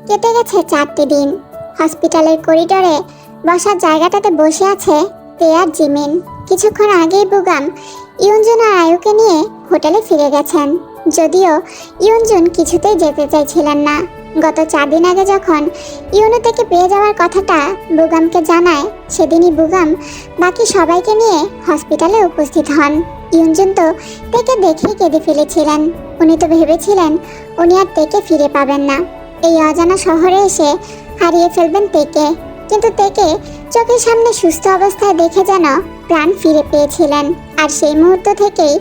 কেটে গেছে 4টি দিন। হসপিটালের করিডোরে বসার জায়গাটাতে বসে আছে তে আর জিমিন। কিছুক্ষণ আগেই বুগাম ইয়ুনজুন আর আয়ুকে নিয়ে হোটেলে ফিরে গেছেন, যদিও ইয়ুনজুন কিছুতেই যেতে চাইছিলেন না। গত 4 দিন আগে যখন ইউনো থেকে পেয়ে যাওয়ার কথাটা বুগামকে জানায়, সেদিনই বুগাম বাকি সবাইকে নিয়ে হসপিটালে উপস্থিত হন। ইয়ুনজুন তো তেকে দেখেই কেঁদে ফেলেছিলেন। উনি তো ভেবেছিলেন উনি আর তেকে ফিরে পাবেন না, এই অজানা শহরে এসে হারিয়ে ফেলবেন তেকে। কিন্তু তেকে চোখের সামনে সুস্থ অবস্থায় দেখে যেন প্রাণ ফিরে পেয়েছিলেন। আর সেই মুহূর্ত থেকেই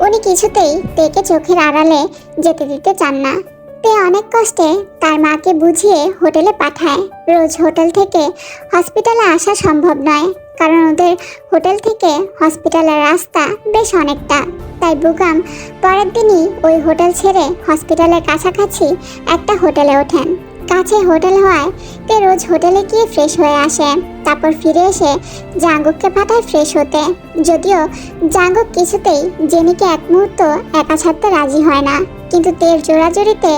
উনি কিছুতেই তেকে চোখের আড়ালে যেতে দিতে চান না। তে অনেক কষ্টে তার মাকে বুঝিয়ে হোটেলে পাঠায়। রোজ হোটেল থেকে হসপিটালে আসা সম্ভব নয়, কারণ ওদের হোটেল থেকে হসপিটালের রাস্তা বেশ অনেকটা। তাই বুগাম পরের দিনই ওই হোটেল ছেড়ে হসপিটালের কাছাকাছি একটা হোটেলে ওঠেন। কাছে হোটেল হওয়ায় তে রোজ হোটেলে গিয়ে ফ্রেশ হয়ে আসে, তারপর ফিরে এসে জাঙ্গুককে পাঠায় ফ্রেশ হতে। যদিও জাঙ্গুক কিছুতেই জেনিকে এক মুহূর্ত একা ছাড়তে রাজি হয় না, কিন্তু তের জোরাজুরিতে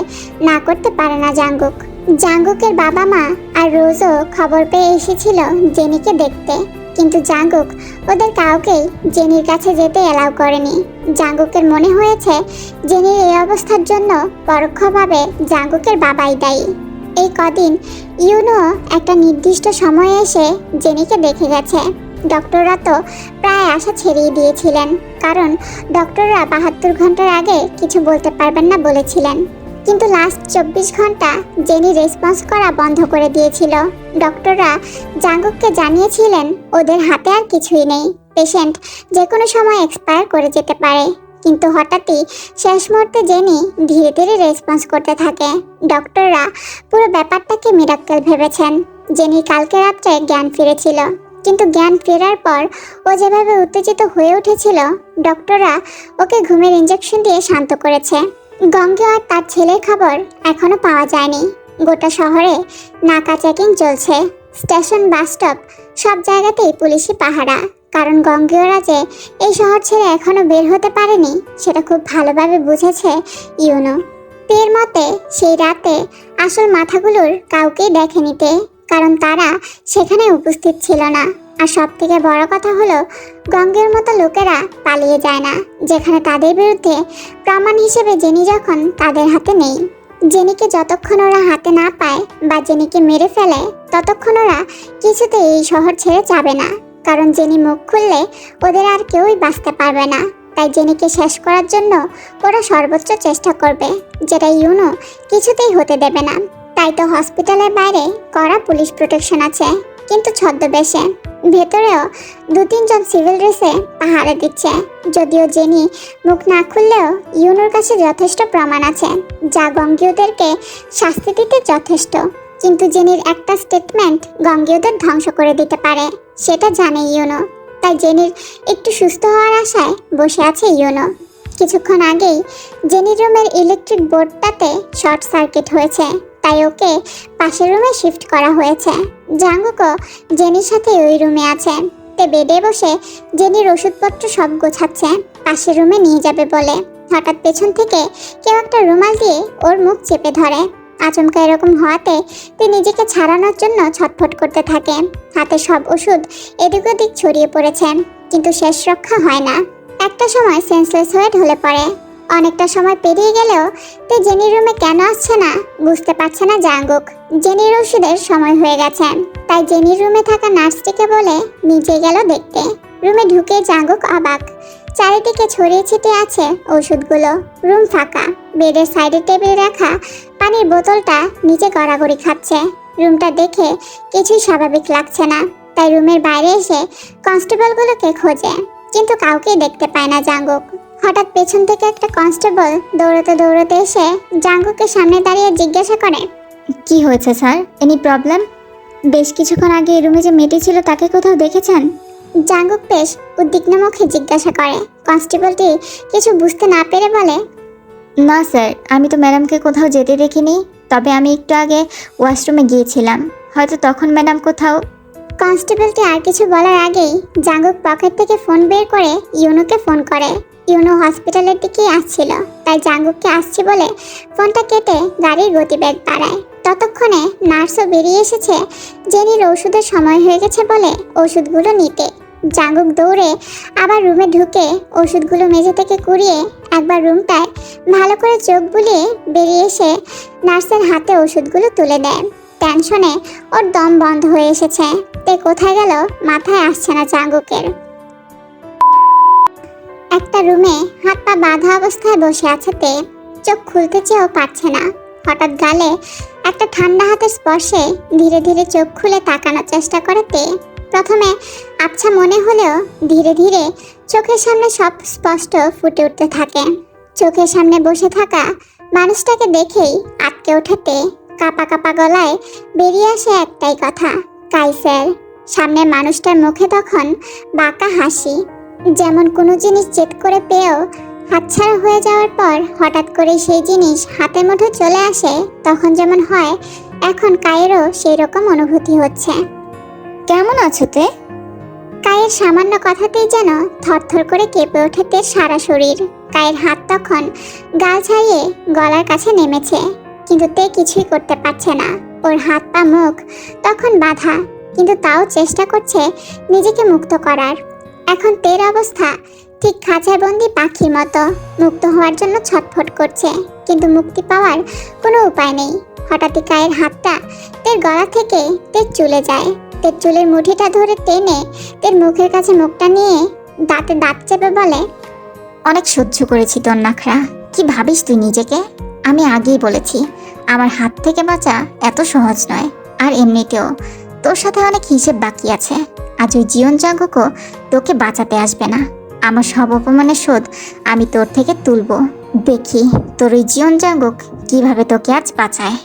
না করতে পারে না জাঙ্গুক। জাঙ্গুকের বাবা মা আর রোজও খবর পেয়ে এসেছিল জেনিকে দেখতে, কিন্তু জাঙ্গুক ওদের কাউকেই জেনির কাছে যেতে এলাও করেনি। জাঙ্গুকের মনে হয়েছে জেনির এই অবস্থার জন্য পরোক্ষভাবে জাঙ্গুকের বাবাই দায়ী। এই কদিন ইউনো একটা নির্দিষ্ট সময়ে এসে জেনিকে দেখে গেছে। ডক্টররা তো প্রায় আশা ছেড়েই দিয়েছিলেন, কারণ ডক্টররা 72 ঘন্টার আগে কিছু বলতে পারবেন না বলেছিলেন। কিন্তু লাস্ট 24 ঘন্টা জেনি রেসপন্স করা বন্ধ করে দিয়েছিল। ডক্টররা জাঙ্গুককে জানিয়েছিলেন ওদের হাতে আর কিছুই নেই, পেশেন্ট যে কোনো সময় এক্সপায়ার করে যেতে পারে। কিন্তু হঠাৎই শেষ মুহূর্তে জেনি ধীরে ধীরে রেসপন্স করতে থাকে। ডক্টররা পুরো ব্যাপারটাকে মিরাক্কেল ভেবেছেন। জেনি কালকে রাত্রে জ্ঞান ফিরেছিল, কিন্তু জ্ঞান ফেরার পর ও যেভাবে উত্তেজিত হয়ে উঠেছিল, ডক্টররা ওকে ঘুমের ইঞ্জেকশন দিয়ে শান্ত করেছে। গঙ্গে আর তার ছেলের খবর এখনো পাওয়া যায়নি। গোটা শহরে নাকা চেকিং চলছে, স্টেশন, বাস স্টপ সব জায়গাতেই পুলিশি পাহারা, কারণ গঙ্গেয়রা যে এই শহর ছেড়ে এখনো বের হতে পারেনি সেটা খুব ভালোভাবে বুঝেছে ইউনো। তের মতে সেই রাতে আসল মাথাগুলোর কাউকেই দেখেনি তে, কারণ তারা সেখানে উপস্থিত ছিল না। আর সব থেকে বড় কথা হলো গঙ্গের মতো লোকেরা পালিয়ে যায় না যেখানে তাদের বিরুদ্ধে প্রমাণ হিসেবে জেনি যখন তাদের হাতে নেই। জেনিকে যতক্ষণ ওরা হাতে না পায় বা জেনিকে মেরে ফেলে ততক্ষণ ওরা কিছুতেই এই শহর ছেড়ে যাবে না, কারণ জেনি মুখ খুললে ওদের আর কেউই বাঁচতে পারবে না। তাই জেনিকে শেষ করার জন্য ওরা সর্বোচ্চ চেষ্টা করবে, যেটা ইউনো কিছুতেই হতে দেবে না। তাই তো হসপিটালের বাইরে কড়া পুলিশ প্রোটেকশন আছে, কিন্তু ছদ্মবেশে। ভেতরেও 2-3 জন সিভিল ড্রেসে পাহারা দিচ্ছে। যদিও জেনি মুখ না খুললেও ইউনোর কাছে যথেষ্ট প্রমাণ আছে যা গঙ্গীয়দেরকে শাস্তি দিতে যথেষ্ট। কিন্তু জেনির একটা স্টেটমেন্ট গঙ্গীয়দের ধ্বংস করে দিতে পারে, সেটা জানে ইউনো। তাই জেনির একটু সুস্থ হওয়ার আশায় বসে আছে ইউনো। কিছুক্ষণ আগেই জেনির রুমের ইলেকট্রিক বোর্ডটাতে শর্ট সার্কিট হয়েছে, তাই ওকে পাশের রুমে শিফট করা হয়েছে। জাঙ্গুকও জেনির সাথে ওই রুমে আছে। তে বেডে বসে জেনির ওষুধপত্র সব গোছাচ্ছে পাশের রুমে নিয়ে যাবে বলে। হঠাৎ পেছন থেকে কেউ একটা রুমাল দিয়ে ওর মুখ চেপে ধরে। আচমকা এরকম হওয়াতে তে নিজেকে ছাড়ানোর জন্য ছটফট করতে থাকে। হাতে সব ওষুধ এদিক ওদিক ছড়িয়ে পড়েছে, কিন্তু শেষ রক্ষা হয় না। একটা সময় সেন্সলেস হয়ে ঢলে পড়ে। অনেকটা সময় পেরিয়ে গেলেও তে জেনির রুমে কেন আসছে না বুঝতে পারছে না জাঙ্গুক। জেনির ওষুধের সময় হয়ে গেছে, তাই জেনির রুমে থাকা নার্সটিকে বলে নিচে গেল দেখতে। রুমে ঢুকে জাঙ্গুক অবাক। চারিদিকে ছড়িয়ে ছিটিয়ে আছে ওষুধগুলো। রুম ফাঁকা। বেডের সাইডে টেবিল রাখা পানির বোতলটা নিচে গড়াগড়ি খাচ্ছে। রুমটা দেখে কিছুই স্বাভাবিক লাগছে না, তাই রুমের বাইরে এসে কনস্টেবলগুলোকে খোঁজে, কিন্তু কাউকেই দেখতে পায় না জাঙ্গুক। হঠাৎ পেছন থেকে একটা কনস্টেবল দৌড়াতে দৌড়াতে এসে জাঙ্গুকের সামনে দাঁড়িয়ে জিজ্ঞাসা করে, কি হয়েছে স্যার? Any problem? বেশ কিছুক্ষণ আগে এই রুমে যে মেয়েটি ছিল তাকে কোথাও দেখেছেন? জাঙ্গুক বেশ উদ্বিগ্ন মুখে জিজ্ঞাসা করে। কনস্টেবলটি কিছু বুঝতে না পেরে বলে, না স্যার, আমি তো ম্যাডামকে কোথাও যেতে দেখিনি, তবে আমি একটু আগে ওয়াশরুমে গিয়েছিলাম, হয়তো তখন ম্যাডাম কোথাও। কনস্টেবলটি আর কিছু বলার আগেই জাঙ্গুক পকেট থেকে ফোন বের করে ইউনোকে ফোন করে। ইউনো হসপিটালের দিকেই আসছিল, তাই জাঙ্গুককে আসছে বলে ফোনটা কেটে গাড়ির গতিবেগ বাড়ায়। ততক্ষণে নার্সও বেরিয়ে এসেছে জেনির ওষুধের সময় হয়ে গেছে বলে ওষুধগুলো নিতে। জাঙ্গুক দৌড়ে আবার রুমে ঢুকে ওষুধগুলো মেঝে থেকে কুড়িয়ে একবার রুমটায় ভালো করে চোখ বুলিয়ে বেরিয়ে এসে নার্সের হাতে ওষুধগুলো তুলে দেয়। টেনশনে ওর দম বন্ধ হয়ে এসেছে। তে কোথায় গেল মাথায় আসছে না জাঙ্গুকের। একটা রুমে হাত পা বাঁধা অবস্থায় বসে আছে তে। চোখ খুলতে চেয়েও পারছে না। হঠাৎ গালে একটা ঠান্ডা হাতের স্পর্শে ধীরে ধীরে চোখ খুলে তাকানোর চেষ্টা করে তে। প্রথমে আবছা মনে হলেও ধীরে ধীরে চোখের সামনে সব স্পষ্ট ফুটে উঠতে থাকে। চোখের সামনে বসে থাকা মানুষটাকে দেখেই আটকে ওঠে তে। কাঁপা কাঁপা গলায় বেরিয়ে আসে একটাই কথা, কাইসার। সামনের মানুষটার মুখে তখন বাঁকা হাসি, যেমন কোনো জিনিস জেদ করে পেয়েও হাতছাড়া হয়ে যাওয়ার পর হঠাৎ করে সেই জিনিস হাতের মুঠো চলে আসে, তখন যেমন হয় এখন কায়েরও সেই রকম অনুভূতি হচ্ছে। কেমন আছো তে? কায়ের সামান্য কথাতেই যেন থরথর করে কেঁপে ওঠে তের সারা শরীর। কায়ের হাত তখন গাল ছাড়িয়ে গলার কাছে নেমেছে, কিন্তু তে কিছুই করতে পারছে না। ওর হাত পা মুখ তখন বাঁধা, কিন্তু তাও চেষ্টা করছে নিজেকে মুক্ত করার। এখন তের অবস্থা ঠিক খাঁচায় বন্দি পাখির মতো, মুক্ত হওয়ার জন্য ছটফট করছে, কিন্তু মুক্তি পাওয়ার কোনো উপায় নেই। হঠাৎই কায়ের হাতটা তের গলা থেকে তের চুলে যায়। তের চুলের মুঠিটা ধরে টেনে তের মুখের কাছে মুখটা নিয়ে দাঁতে দাঁত চেপে বলে, অনেক সহ্য করেছি তোর নাখরা। কি ভাবিস তুই নিজেকে? আমি আগেই বলেছি আমার হাত থেকে বাঁচা এত সহজ নয়। আর এমনিতেও তোর সাথে অনেক হিসেব বাকি আছে। আজ ওই জীবন জাঙ্গুকও তোকে বাঁচাতে আসবে না। আমার সব অপমানের শোধ আমি তোর থেকে তুলবো। দেখি তোর ওই জীবন জাঙ্গুক কিভাবে তোকে আজ বাঁচায়।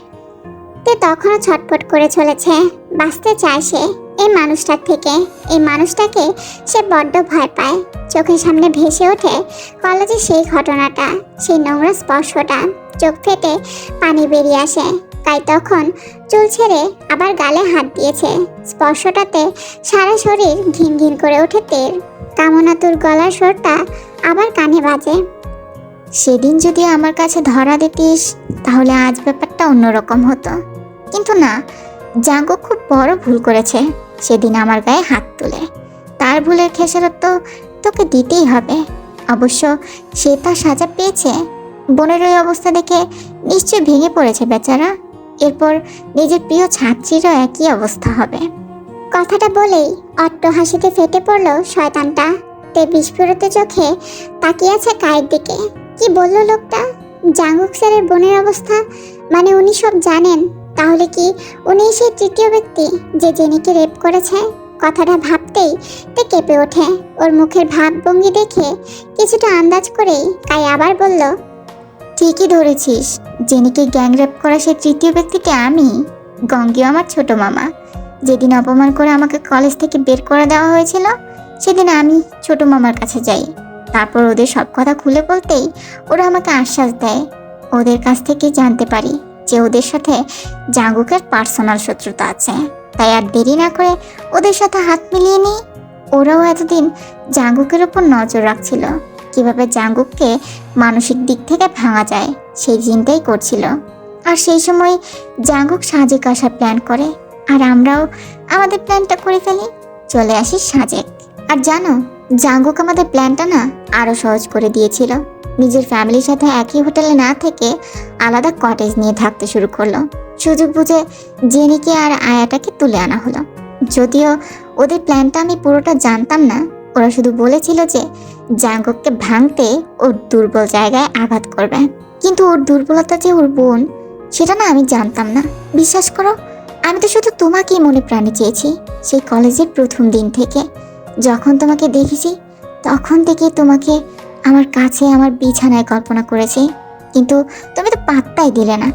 তে তখনও ছটফট করে চলেছে। বাঁচতে চায় সে এই মানুষটার থেকে। এই মানুষটাকে সে বড্ড ভয় পায়। চোখের সামনে ভেসে ওঠে কলেজের সেই ঘটনাটা, সেই নোংরা স্পর্শটা। চোখ ফেটে পানি বেরিয়ে আসে। তাই তখন চুল ছেড়ে আবার গালে হাত দিয়েছে। স্পর্শটাতে সারা শরীর ঘিন ঘিন করে ওঠে তের। কামনাতুর গলার স্বরটা আবার কানে বাজে, সেদিন যদি আমার কাছে ধরা দিতিস তাহলে আজ ব্যাপারটা অন্যরকম হতো। কিন্তু না, জাঙ্গুক খুব বড় ভুল করেছে সেদিন আমার গায়ে হাত তুলে। তার ভুলের খেসারত তো তোকে দিতেই হবে। অবশ্য সে তার সাজা পেয়েছে। বোনের ওই অবস্থা দেখে নিশ্চয়ই ভেঙে পড়েছে বেচারা। এরপর নিজের প্রিয় ছাত্রীরও একই অবস্থা হবে। কথাটা বলেই অট্ট হাসিতে ফেটে পড়ল শয়তানটা। তে বিস্ফোরিত চোখে তাকিয়ে আছে কায়ের দিকে। কি বলল লোকটা? জাঙ্গুক স্যারের বোনের অবস্থা, মানে উনি সব জানেন? তাহলে কি উনি সেই তৃতীয় ব্যক্তি যে জেনিকে রেপ করেছে? কথাটা ভাবতেই তে কেঁপে ওঠে। ওর মুখের ভাবভঙ্গি দেখে কিছুটা আন্দাজ করেই কাই আবার বলল, ঠিকই ধরেছিস, জেনিকে গ্যাং রেপ করা সেই তৃতীয় ব্যক্তিটি আমি। গঙ্গিও আমার ছোট মামা। যেদিন অপমান করে আমাকে কলেজ থেকে বের করে দেওয়া হয়েছিল সেদিন আমি ছোট মামার কাছে যাই। তারপর ওদের সব কথা খুলে বলতেই ওরা আমাকে আশ্বাস দেয়। ওদের কাছ থেকে জানতে পারি যে ওদের সাথে জাঙ্গুকের পার্সোনাল শত্রুতা আছে। তাই আর দেরি না করে ওদের সাথে হাত মিলিয়ে নিই। ওরাও এতদিন জাঙ্গুকের উপর নজর রাখছিল, কিভাবে জাঙ্গুককে মানসিক দিক থেকে ভাঙা যায় সেই চিন্তাই করছিল। আর সেই সময় জাঙ্গুক সাজেক আসার প্ল্যান করে, আর আমরাও আমাদের প্ল্যানটা করে ফেলি, চলে আসি সাজেক। আর জানো, জাঙ্গুক আমাদের প্ল্যানটা না আরও সহজ করে দিয়েছিল। নিজের ফ্যামিলির সাথে একই হোটেলে না থেকে আলাদা কটেজ নিয়ে থাকতে শুরু করলো। সুযোগ বুঝে জেনিকে আর আয়াটাকে তুলে আনা হলো। যদিও ওদের প্ল্যানটা আমি পুরোটা জানতাম না। ওরা শুধু বলেছিল যে জাঙ্গুককে ভাঙতে ওর দুর্বল জায়গায় আঘাত করবে। কিন্তু ওর দুর্বলতা যে ওর বোন, সেটা না আমি জানতাম না। বিশ্বাস করো, আমি তো শুধু তোমাকেই মনে প্রাণে চেয়েছি সেই কলেজের প্রথম দিন থেকে। যখন তোমাকে দেখেছি তখন থেকে তোমাকে আমার কাছে আমার বিছানায় কল্পনা করেছি, কিন্তু তুমি তো পাত্তাই দিলে না।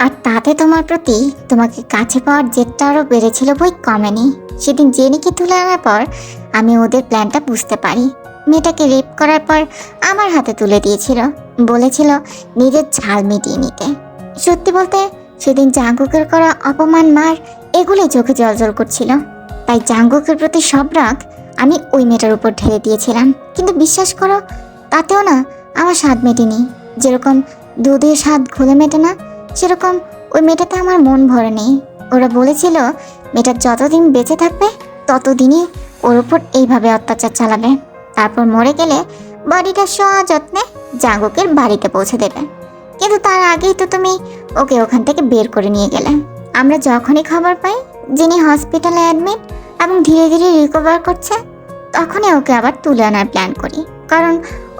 আর তাতে তোমার প্রতি তোমাকে কাছে পাওয়ার জেদটা আরও বেড়েছিল, বই কমেনি। সেদিন জেনিকে তুলে আনার পর আমি ওদের প্ল্যানটা বুঝতে পারি। মেয়েটাকে রেপ করার পর আমার হাতে তুলে দিয়েছিল, বলেছিল নিজের ঝাল মিটিয়ে নিতে। সত্যি বলতে সেদিন জাঙ্গুকের করা অপমান, মার, এগুলোই চোখে জলজল করছিল। তাই জাঙ্গুকের প্রতি সব রাগ আমি ওই মেয়েটার উপর ঢেলে দিয়েছিলাম। কিন্তু বিশ্বাস করো, তাতেও না আমার স্বাদ মেটেনি। যেরকম দুধের স্বাদ ঘোলে মেটে না, সেরকম ওই মেয়েটাতে আমার মন ভরে নেই। ওরা বলেছিল মেয়েটা যতদিন বেঁচে থাকবে ততদিনই ওর উপর এইভাবে অত্যাচার চালাবে, তারপর মরে গেলে বডিটা সযত্নে জাঙ্গুকের বাড়িতে পৌঁছে দেবে। কিন্তু তার আগেই তো তুমি ওকে ওখান থেকে বের করে নিয়ে গেলে। আমরা যখনই খবর পাই যিনি হসপিটালে অ্যাডমিট এবং ধীরে ধীরে রিকভার করছে, তখনই ওকে আবার তুলে আনার প্ল্যান করি। কারণ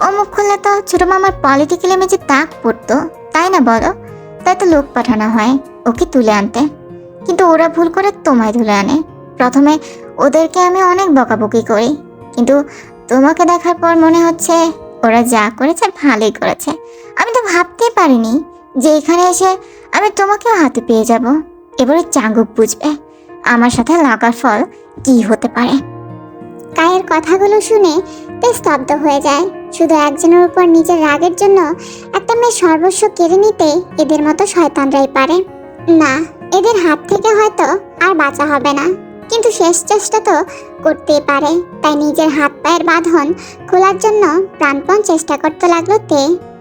ও মুখ খুললে তো ছোটো মামার পলিটিক্যাল ইমেজে দাগ পড়তো, তাই না বলো? তাই তো লোক পাঠানো হয় ওকে তুলে আনতে। কিন্তু ওরা ভুল করে তোমায় তুলে আনে। প্রথমে ওদেরকে আমি অনেক বকাবকি করি, কিন্তু তোমাকে দেখার পর মনে হচ্ছে ওরা যা করেছে ভালোই করেছে। আমি তো ভাবতেই পারিনি যে এখানে এসে আমি তোমাকেও হাতে পেয়ে যাব। এবারে চাঙ্গুক বুঝবে আমার সাথে লাগার ফল কি হতে পারে। কায়ের কথাগুলো শুনে তে স্তব্ধ হয়ে যায়। শুধু একজনের উপর নিজের রাগের জন্য একটা মেয়ে সর্বস্ব কেড়ে নিতে এদের মতো শয়তানরাই পারে। না, এদের হাত থেকে হয়তো আর বাঁচা হবে না, কিন্তু শেষ চেষ্টা তো করতেই পারে। তাই নিজের হাত পায়ের বাঁধন খোলার জন্য প্রাণপণ চেষ্টা করতে লাগলো তে।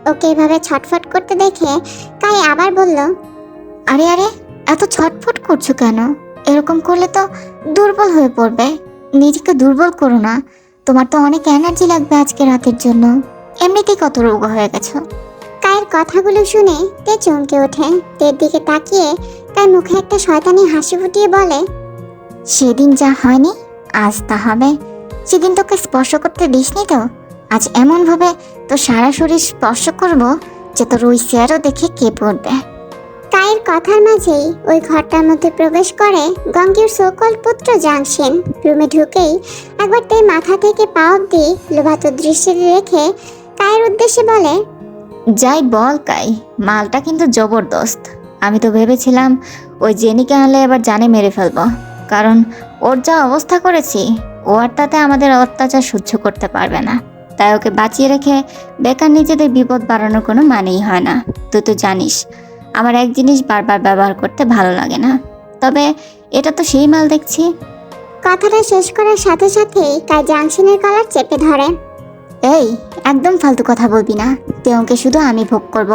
ওকে এভাবে ছটফট করতে দেখে কাই আবার বলল, আরে আরে, এত ছটফট করছো কেন? এরকম করলে তো দুর্বল হয়ে পড়বে। নিজেকে দুর্বল করো না, তোমার তো অনেক এনার্জি লাগবে আজকে রাতের জন্য। এমনিতেই কত রোগ হয়ে গেছো। কায়ের কথাগুলো শুনে তে চমকে ওঠে। তের দিকে তাকিয়ে কাই মুখে একটা শয়তানি হাসি ফুটিয়ে বলে, সেদিন যা হয়নি আজ তা হবে। সেদিন তোকে স্পর্শ করতে দিসনি তো, আজ এমনভাবে তো সারা শরীর স্পর্শ করবো যে তোর ওই চেয়ারও দেখে কে পড়বে। কায়ের কথার মাঝেই ওই ঘরটার মধ্যে প্রবেশ করে গঙ্গীর সকল পুত্র জাংশিন। রুমে ঢুকেই একবার তে মাথা থেকে পা অব্দি লোভাতুর দৃষ্টি রেখে কায়ের উদ্দেশ্যে বলে, যাই বল কাই, মালটা কিন্তু জবরদস্ত। আমি তো ভেবেছিলাম ওই জেনিকে আনলে এবার জানে মেরে ফেলবো, কারণ ওর যা অবস্থা করেছি ও আর তাতে আমাদের অত্যাচার সহ্য করতে পারবে না। তাই ওকে বাঁচিয়ে রেখে বেকার নিজেদের বিপদ বাড়ানোর কোনো মানেই হয় না। তুই তো জানিস আমার এক জিনিস বারবার ব্যবহার করতে ভালো লাগে না, তবে এটা তো সেই মাল দেখছি। কথাটা শেষ করার সাথে সাথেই কাই জাংশিনের কলার চেপে ধরে। এই, একদম ফালতু কথা বলবি না। তেউকে শুধু আমি ভোগ করব,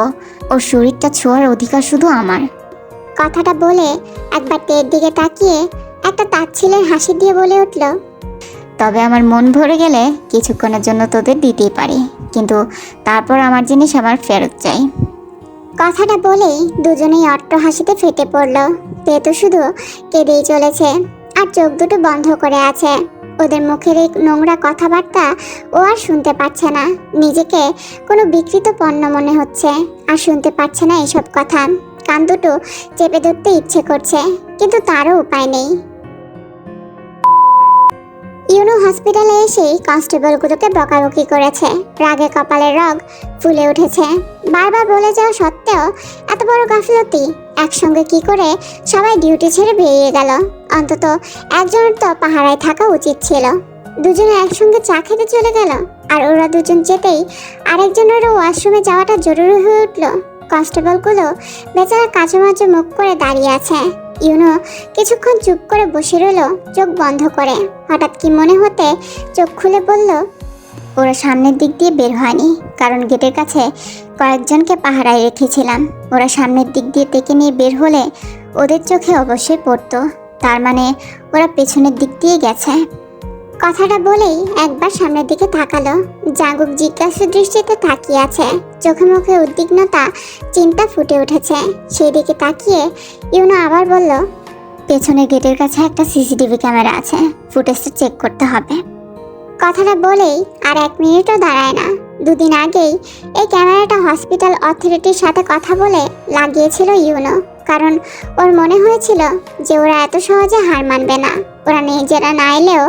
ওর শরীরটা ছোঁয়ার অধিকার শুধু আমার। কথাটা বলে একবার তের দিকে তাকিয়ে একটা তাচ্ছিলের হাসি দিয়ে বলে উঠল, তবে আমার মন ভরে গেলে কিছুক্ষণের জন্য তোদের দিতেই পারি, কিন্তু তারপর আমার জিনিস আমার ফেরত চাই। কথাটা বলেই দুজনেই অট্ট হাসিতে ফেটে পড়ল। তে তো শুধু কেঁদেই চলেছে আর চোখ দুটো বন্ধ করে আছে। ওদের মুখের এই নোংরা কথাবার্তা ও আর শুনতে পাচ্ছে না। নিজেকে কোনো বিকৃত পণ্য মনে হচ্ছে, আর শুনতে পাচ্ছে না এসব কথা। কান দুটো চেপে ধরতে ইচ্ছে করছে, কিন্তু তারও উপায় নেই। ইউনো হসপিটালে এসেই কনস্টেবলগুলোকে বকাবকি করেছে। রাগে কপালের রগ ফুলে উঠেছে। বারবার বলে যাওয়া সত্ত্বেও এত বড় গাফিলতি, একসঙ্গে কি করে সবাই ডিউটি ছেড়ে বেরিয়ে গেল? অন্তত একজনের তো পাহারায় থাকা উচিত ছিল। দুজনে একসঙ্গে চা খেতে চলে গেল, আর ওরা দুজন যেতেই আরেকজনেরও ওয়াশরুমে যাওয়াটা জরুরি হয়ে উঠল। কনস্টেবলগুলো বেচারা কাঁচুমাচু মুখ করে দাঁড়িয়ে আছে। ইউনো কিছুক্ষণ চুপ করে বসে রইল, চোখ বন্ধ করে। হঠাৎ কি মনে হতে চোখ খুলে বলল, ওরা সামনের দিক দিয়ে বের হয়নি, কারণ গেটের কাছে কয়েকজনকে পাহারায় রেখেছিলাম। ওরা সামনের দিক দিয়ে তেকে নিয়ে বের হলে ওদের চোখে অবশ্যই পড়তো, তার মানে ওরা পেছনের দিক দিয়ে গেছে। কথাটা বলেই একবার সামনের দিকে তাকালো। জাঙ্গুক জিজ্ঞাসা দৃষ্টিতে তাকিয়ে আছে। চোখে মুখে উদ্বিগ্নতা, চিন্তা ফুটে উঠেছে। সেই দিকে তাকিয়ে ইউনো আবার বলল, পেছনের গেটের কাছে একটা সিসিটিভি ক্যামেরা আছে, ফুটেজটা চেক করতে হবে। কথাটা বলেই আর 1 মিনিটও দাঁড়ায় না। 2 দিন আগেই এই ক্যামেরাটা হসপিটাল অথরিটির সাথে কথা বলে লাগিয়েছিল ইউনো, কারণ ওর মনে হয়েছিল যে ওরা এত সহজে হার মানবে না। ওরা নিজেরা না এলেও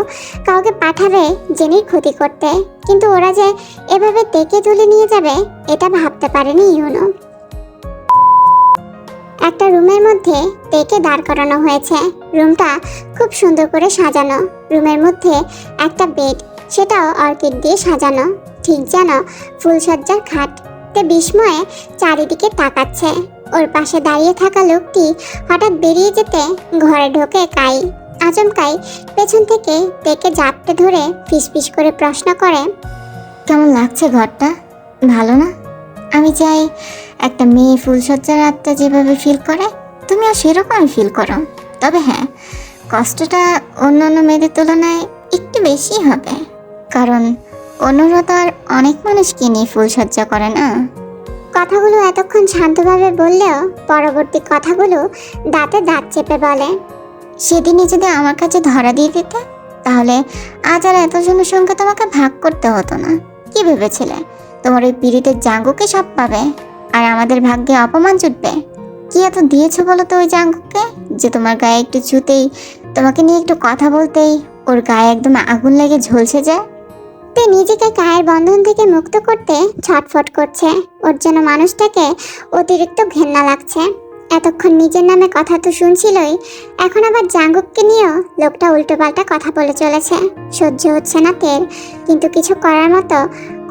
কাউকে পাঠাবে জেনির ক্ষতি করতে, কিন্তু ওরা যে এভাবে তেকে তুলে নিয়ে যাবে এটা ভাবতে পারেনি ইউনো। একটা রুমের মধ্যে তেকে দাঁড় করানো হয়েছে। রুমটা খুব সুন্দর করে সাজানো। রুমের মধ্যে একটা বেড, সেটাও অর্কিড দিয়ে সাজানো, ঠিক যেন ফুলসজ্জার খাট। তে বিস্ময়ে চারিদিকে তাকাচ্ছে। ওর পাশে দাঁড়িয়ে থাকা লোকটি হঠাৎ বেরিয়ে যেতে ঘরে ঢোকে কাই। আচমকাই পেছন থেকে তেকে জাপটে ধরে ফিসফিস করে প্রশ্ন করে, কেমন লাগছে ঘরটা? ভালো না? আমি চাই একটা মেয়ে ফুলসজ্জার রাতটা যেভাবে ফিল করে তুমিও সেরকমই ফিল করো। তবে হ্যাঁ, কষ্টটা অন্যান্য মেয়েদের তুলনায় একটু বেশি হবে, কারণ অন্যরা তো আর অনেক মানুষকে নিয়ে ফুলসজ্জা করে না। কথাগুলো এতক্ষণ শান্তভাবে বললেও পরবর্তী কথাগুলো দাঁতে দাঁত চেপে বলে। সেদিনই যদি আমার কাছে ধরা দিয়ে দিতে, তাহলে আজ আর এত জনসংখ্যা তোমাকে ভাগ করতে হতো না। কি ভেবেছিলে তোমার ওই পীড়িতের জাঙ্গুকে সব পাবে আর আমাদের ভাগ্যে অপমান জুটবে? কি এত দিয়েছো বলো তো ওই জাঙ্গুকে, যে তোমার গায়ে একটু ছুতেই, তোমাকে নিয়ে একটু কথা বলতেই ওর গায়ে একদম আগুন লেগে ঝলসে যায়? তে নিজেকে কায়ের বন্ধন থেকে মুক্ত করতে ছটফট করছে। ওর যেন মানুষটাকে অতিরিক্ত ঘেন্না লাগছে। এতক্ষণ নিজের নামে কথা তো শুনছিলই, এখন আবার জাঙ্গুককে নিয়েও লোকটা উল্টোপাল্টা কথা বলে চলেছে। সহ্য হচ্ছে না তের, কিন্তু কিছু করার মতো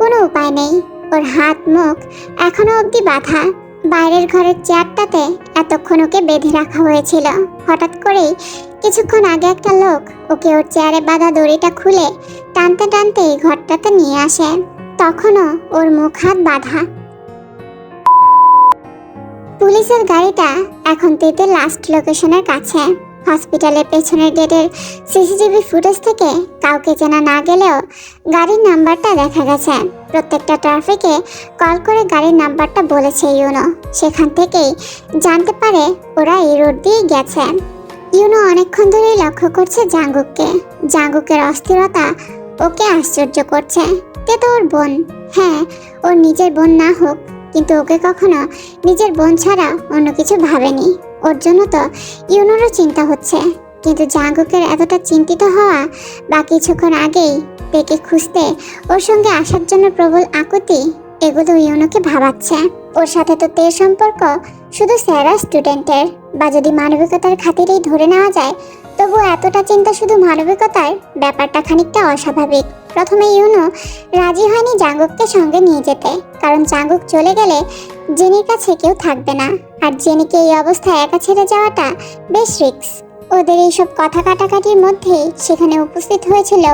কোনো উপায় নেই। ওর হাত মুখ এখনো অবধি বাঁধা। বাইরের ঘরের চেয়ারটাতে এতক্ষণ ওকে বেঁধে রাখা হয়েছিল। হঠাৎ করেই কিছুক্ষণ আগে একটা লোক ওকে ওর চেয়ারে বাঁধা দড়িটা খুলে টানতে টানতে ঘরটাতে নিয়ে আসে। তখনও ওর মুখ হাত বাঁধা। পুলিশের গাড়িটা এখন তেতে লাস্ট লোকেশনের কাছে। হসপিটালের পেছনের গেটের সিসিটিভি ফুটেজ থেকে কাউকে চেনা না গেলেও গাড়ির নাম্বারটা দেখা গেছে। প্রত্যেকটা ট্রাফিকে কল করে গাড়ির নাম্বারটা বলেছে ইউনো। সেখান থেকেই জানতে পারে ওরা এই রোড দিয়ে গেছে। ইউনো অনেকক্ষণ ধরেই লক্ষ্য করছে জাঙ্গুককে। জাঙ্গুকের অস্থিরতা ওকে আশ্চর্য করছে। তে তো ওর বোন, হ্যাঁ ওর নিজের বোন না হোক, কিন্তু ওকে কখনো নিজের বোন ছাড়া অন্য কিছু ভাবেনি। ওর জন্য তো ইউনোরও চিন্তা হচ্ছে, কিন্তু জাঙ্গুকের এতটা চিন্তিত হওয়া বা কিছুক্ষণ আগেই তেকে খুঁজতে ওর সঙ্গে আসার জন্য প্রবল আকুতি, এগুলো ইউনোকে ভাবাচ্ছে। ওর সাথে তো তের সম্পর্ক শুধু স্যারা স্টুডেন্টের, বা যদি মানবিকতার খাতিরেই ধরে নেওয়া যায়, তবু এতটা চিন্তা শুধু মানবিকতার ব্যাপারটা খানিকটা অস্বাভাবিক। প্রথমে ইউনো রাজি হয়নি জাঙ্গুককে সঙ্গে নিয়ে যেতে, কারণ জাঙ্গুক চলে গেলে জেনির কাছে কেউ থাকবে না, আর জেনিকে এই অবস্থায় একা ছেড়ে যাওয়াটা বেশ রিস্ক। ওদের এইসব কথা কাটাকাটির মধ্যেই সেখানে উপস্থিত হয়েছিল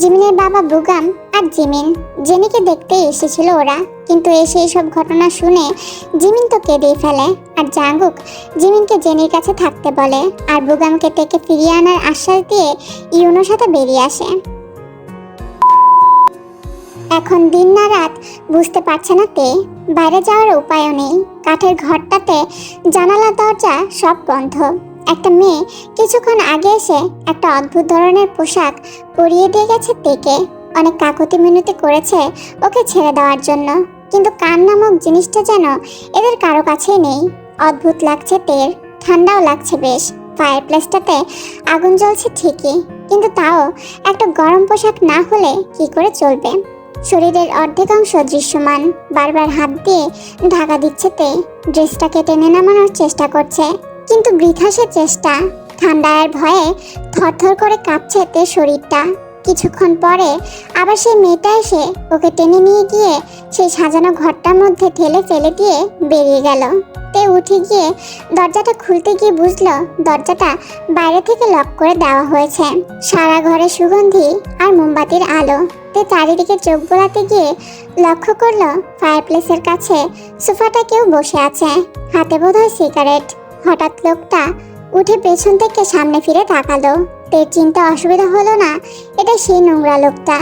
জিমিনের বাবা বুগাম আর জিমিন। জেনিকে দেখতেই এসেছিল ওরা, কিন্তু এসে এইসব ঘটনা শুনে জিমিন তো কেঁদেই ফেলে। আর জাঙ্গুক জিমিনকে জেনির কাছে থাকতে বলে, আর বুগামকে টেকে ফিরিয়ে আনার আশ্বাস দিয়ে ইউনোর সাথে বেরিয়ে আসে। এখন দিন না রাত বুঝতে পারছে না তে। বাইরে যাওয়ার উপায়ও নেই। কাঠের ঘরটাতে জানালা দরজা সব বন্ধ। একটা মেয়ে কিছুক্ষণ আগে এসে একটা অদ্ভুত ধরনের পোশাক পরিয়ে দিয়ে গেছে তেকে। অনেক কাকুতি মিনতি করেছে ওকে ছেড়ে দেওয়ার জন্য, কিন্তু কান নামক জিনিসটা যেন এদের কারো কাছেই নেই। অদ্ভুত লাগছে তের, ঠান্ডাও লাগছে বেশ। ফায়ার প্লেসটাতে আগুন জ্বলছে ঠিকই, কিন্তু তাও একটা গরম পোশাক না হলে কি করে চলবে। শরীরের অর্ধেক অংশ দৃশ্যমান, বারবার হাত দিয়ে ঢাকা দিচ্ছে তে। ড্রেসটাকে টেনে নামানোর চেষ্টা করছে, কিন্তু বৃথা সে চেষ্টা। ঠান্ডার ভয়ে থরথর করে কাঁপছে তে শরীরটা। কিছুক্ষণ পরে আবার সেই মেয়েটা এসে ওকে টেনে নিয়ে গিয়ে সেই সাজানো ঘরটার মধ্যে ঠেলে ফেলে দিয়ে বেরিয়ে গেল। তে উঠে গিয়ে দরজাটা খুলতে গিয়ে বুঝলো দরজাটা বাইরে থেকে লক করে দেওয়া হয়েছে। সারা ঘরে সুগন্ধি আর মোমবাতির আলো। তে চারিদিকে চোখ বোলাতে গিয়ে লক্ষ্য করলো ফায়ার প্লেসের কাছে সোফাটা কেউ বসে আছে, হাতে বোধহয় সিগারেট। হঠাৎ লোকটা উঠে পেছন থেকে সামনে ফিরে তাকালো। তের চিন্তা অসুবিধা হলো না, এটা সেই নোংরা লোকটা।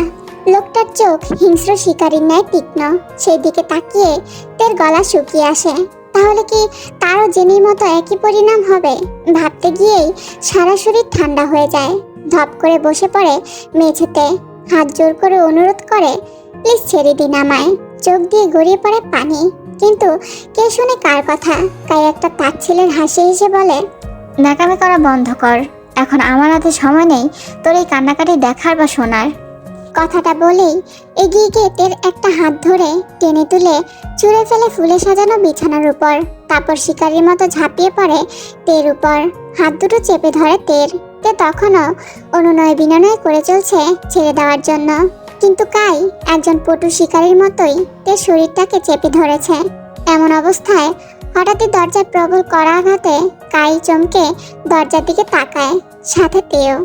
লোকটার চোখ হিংস্র শিকারীর ন্যায় তীক্ষ্ণ। সেই দিকে তাকিয়ে তের গলা শুকিয়ে আসে। তাহলে কি তারও জেনির মতো একই পরিণাম হবে? ভাবতে গিয়েই সারা শরীর ঠান্ডা হয়ে যায়। ধপ করে বসে পড়ে মেঝেতে, হাত জোর করে অনুরোধ করে, প্লিজ ছেড়ে দিন আমায়। চোখ দিয়ে গড়িয়ে পড়ে পানি, কিন্তু কে শুনে কার কথা? তাই একটা তাচ্ছিলের হাসি হেসে বলে, নাকামি করা বন্ধ কর, এখন আমার হাতে সময় নেই তোর এই কান্নাকাটি দেখার বা শোনার। কথাটা বলেই এগিয়ে গিয়ে তের একটা হাত ধরে টেনে তুলে ছুঁড়ে ফেলে ফুলে সাজানো বিছানার উপর। তারপর শিকারীর মতো ঝাঁপিয়ে পড়ে তের উপর। হাত দুটো চেপে ধরে তের। তে তখনও অনুনয় বিনয় করে চলছে ছেড়ে দেওয়ার জন্য, কিন্তু কাই একজন পটু শিকারীর মতোই তের শরীরটাকে চেপে ধরেছে। এমন অবস্থায় হঠাৎই দরজায় প্রবল কড়া আঘাতে কাই চমকে দরজার দিকে তাকায়, সাথে তেও।